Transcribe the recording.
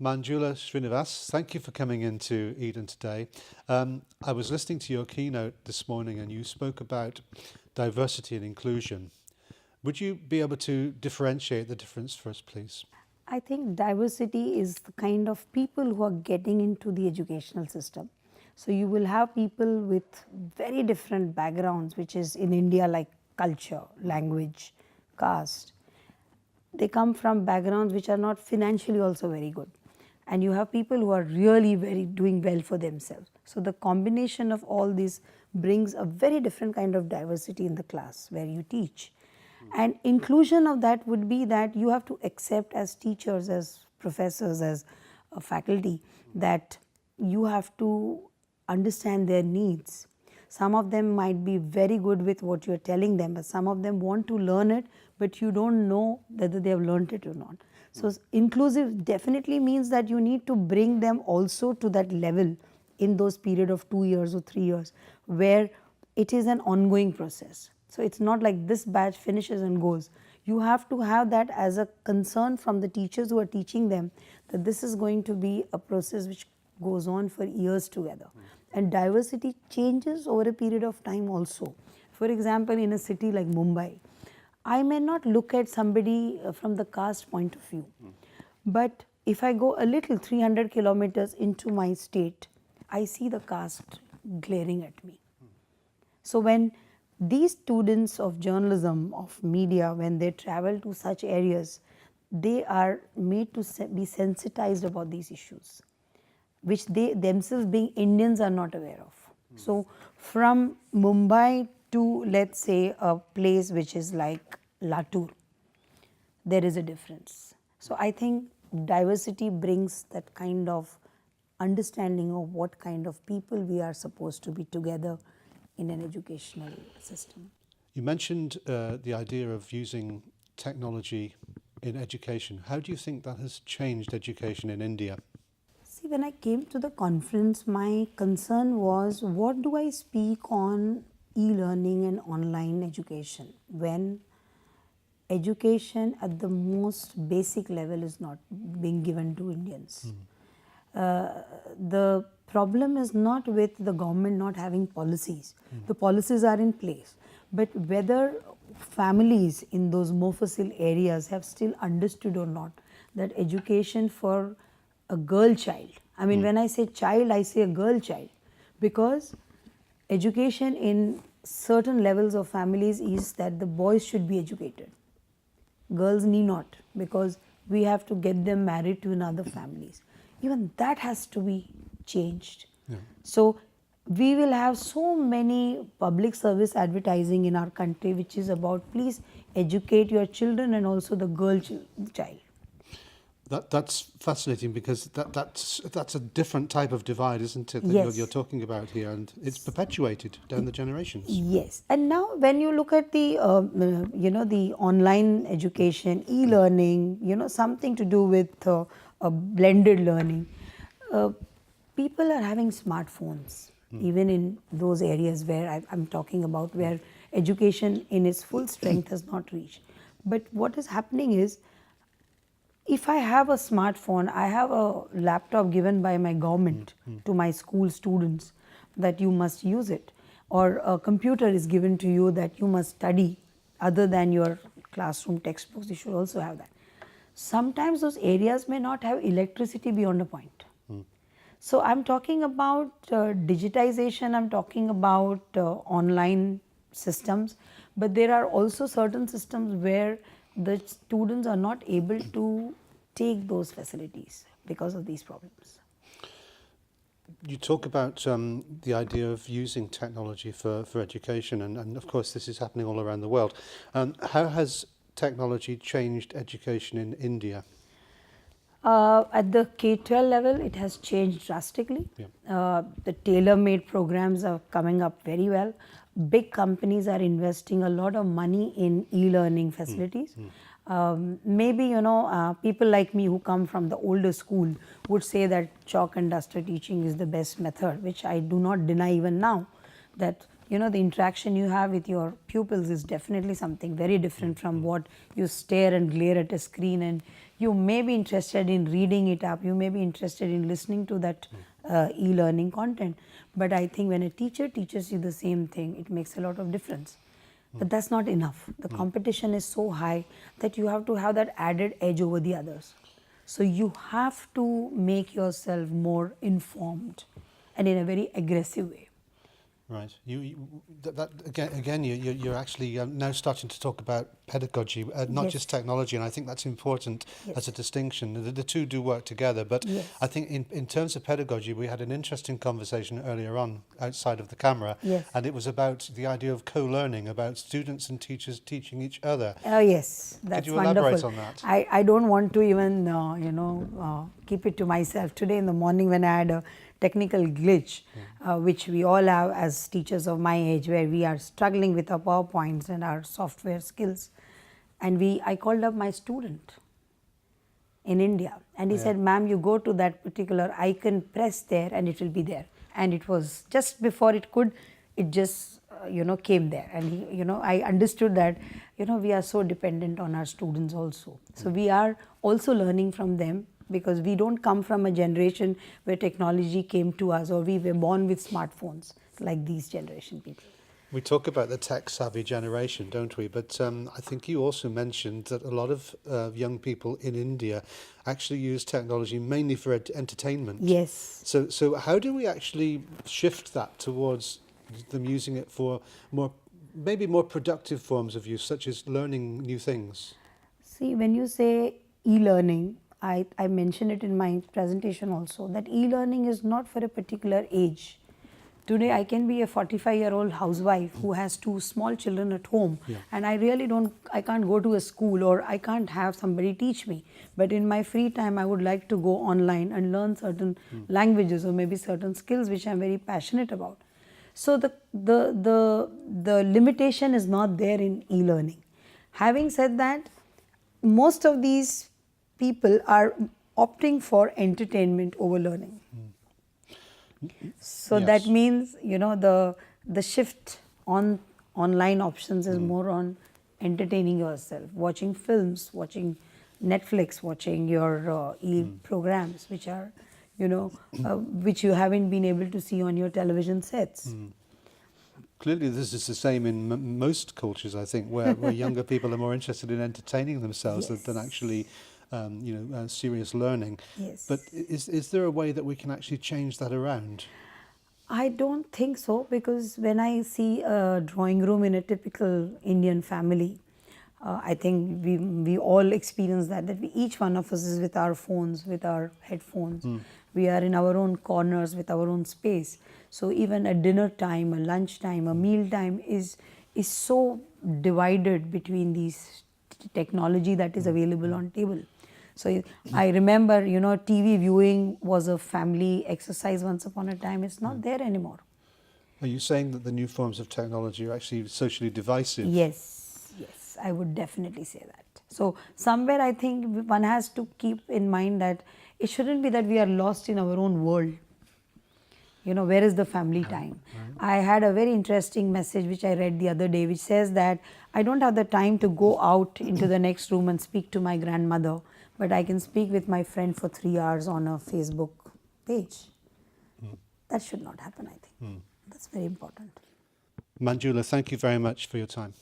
Manjula Srinivas, thank you for coming into Eden today. I was listening to your keynote this morning and you spoke about diversity and inclusion. Would you be able to differentiate the difference for us, please? I think diversity is the kind of people who are getting into the educational system. So you will have people with very different backgrounds, which is in India like culture, language, caste. They come from backgrounds which are not financially also very good. And you have people who are really very doing well for themselves. So the combination of all this brings a very different kind of diversity in the class where you teach. And inclusion of that would be that you have to accept as teachers, as professors, as a faculty, that you have to understand their needs. Some of them might be very good with what you are telling them, but some of them want to learn it, but you don't know whether they have learned it or not. So inclusive definitely means that you need to bring them also to that level in those period of 2 years or 3 years where it is an ongoing process. So it's not like this batch finishes and goes. You have to have that as a concern from the teachers who are teaching them that this is going to be a process which goes on for years together. And diversity changes over a period of time also. For example, in a city like Mumbai, I may not look at somebody from the caste point of view. But if I go a little 300 kilometers into my state, I see the caste glaring at me. So when these students of journalism, of media, when they travel to such areas, they are made to be sensitized about these issues, which they themselves being Indians are not aware of. So from Mumbai to, let's say, a place which is like Latur, there is a difference. So I think diversity brings that kind of understanding of what kind of people we are supposed to be together in an educational system. You mentioned the idea of using technology in education. How do you think that has changed education in India? See, when I came to the conference, my concern was what do I speak on e-learning and online education when education at the most basic level is not being given to Indians. The problem is not with the government not having policies. The policies are in place. But whether families in those Mofussil areas have still understood or not that education for a girl child, I mean when I say child, I say a girl child, because education in certain levels of families is that the boys should be educated. Girls need not, because we have to get them married to another families. Even that has to be changed. So we will have so many public service advertising in our country which is about please educate your children and also the girl child. That's fascinating because that's a different type of divide, isn't it, that Yes. you're talking about here, and it's perpetuated down the generations. Yes, and now when you look at the the online education, e-learning, something to do with blended learning, people are having smartphones, even in those areas where I'm talking about, where education in its full strength has not reached. But what is happening is, if I have a smartphone, I have a laptop given by my government to my school students that you must use it, or a computer is given to you that you must study other than your classroom textbooks, you should also have that. Sometimes those areas may not have electricity beyond a point. So I'm talking about digitization, I'm talking about online systems, but there are also certain systems where the students are not able to take those facilities because of these problems. You talk about the idea of using technology for education, and of course this is happening all around the world. How has technology changed education in India? At the K-12 level, it has changed drastically. The tailor-made programs are coming up very well. Big companies are investing a lot of money in e-learning facilities. Maybe, people like me who come from the older school would say that chalk and duster teaching is the best method, which I do not deny even now, that you know, the interaction you have with your pupils is definitely something very different from what you stare and glare at a screen, and you may be interested in reading it up, you may be interested in listening to that e-learning content, but I think when a teacher teaches you the same thing, it makes a lot of difference. But that's not enough. The competition is so high that you have to have that added edge over the others. So you have to make yourself more informed and in a very aggressive way. Right. That again, you're actually now starting to talk about pedagogy, not Yes. just technology, and I think that's important Yes. as a distinction. The two do work together, but Yes. I think in terms of pedagogy, we had an interesting conversation earlier on outside of the camera, Yes. and it was about the idea of co-learning, about students and teachers teaching each other. Oh yes, that's you wonderful. elaborate on that? I don't want to even keep it to myself. Today in the morning when I had a technical glitch, which we all have as teachers of my age, where we are struggling with our PowerPoints and our software skills, and I called up my student in India, and he Yeah. said, "Ma'am, you go to that particular icon, press there, and it will be there." And it was just before it just came there, and I understood that we are so dependent on our students also. So we are also learning from them, because we don't come from a generation where technology came to us, or we were born with smartphones like these generation people. We talk about the tech-savvy generation, don't we? But I think you also mentioned that a lot of young people in India actually use technology mainly for entertainment. Yes. So how do we actually shift that towards them using it for maybe more productive forms of use, such as learning new things? See, when you say e-learning, I mentioned it in my presentation also, that e-learning is not for a particular age. Today I can be a 45-year-old housewife who has 2 small children at home, Yeah. and I can't go to a school, or I can't have somebody teach me. But in my free time, I would like to go online and learn certain languages, or maybe certain skills which I'm very passionate about. So the limitation is not there in e-learning. Having said that, most of these people are opting for entertainment over learning. So that Yes. means the shift on online options is more on entertaining yourself, watching films, watching Netflix, watching your programs which are which you haven't been able to see on your television sets. Clearly, this is the same in most cultures, I think, where younger people are more interested in entertaining themselves than Yes. actually, serious learning. Yes. But is there a way that we can actually change that around? I don't think so, because when I see a drawing room in a typical Indian family, I think we all experience that each one of us is with our phones, with our headphones. We are in our own corners with our own space. So even a dinner time, a lunch time, a meal time is so divided between these technology that is available on table. So I remember, TV viewing was a family exercise once upon a time. It's not there anymore. Are you saying that the new forms of technology are actually socially divisive? Yes, yes, I would definitely say that. So somewhere I think one has to keep in mind that it shouldn't be that we are lost in our own world. Where is the family time? I had a very interesting message which I read the other day, which says that I don't have the time to go out into the next room and speak to my grandmother, but I can speak with my friend for 3 hours on a Facebook page. That should not happen, I think. That's very important. Manjula, thank you very much for your time.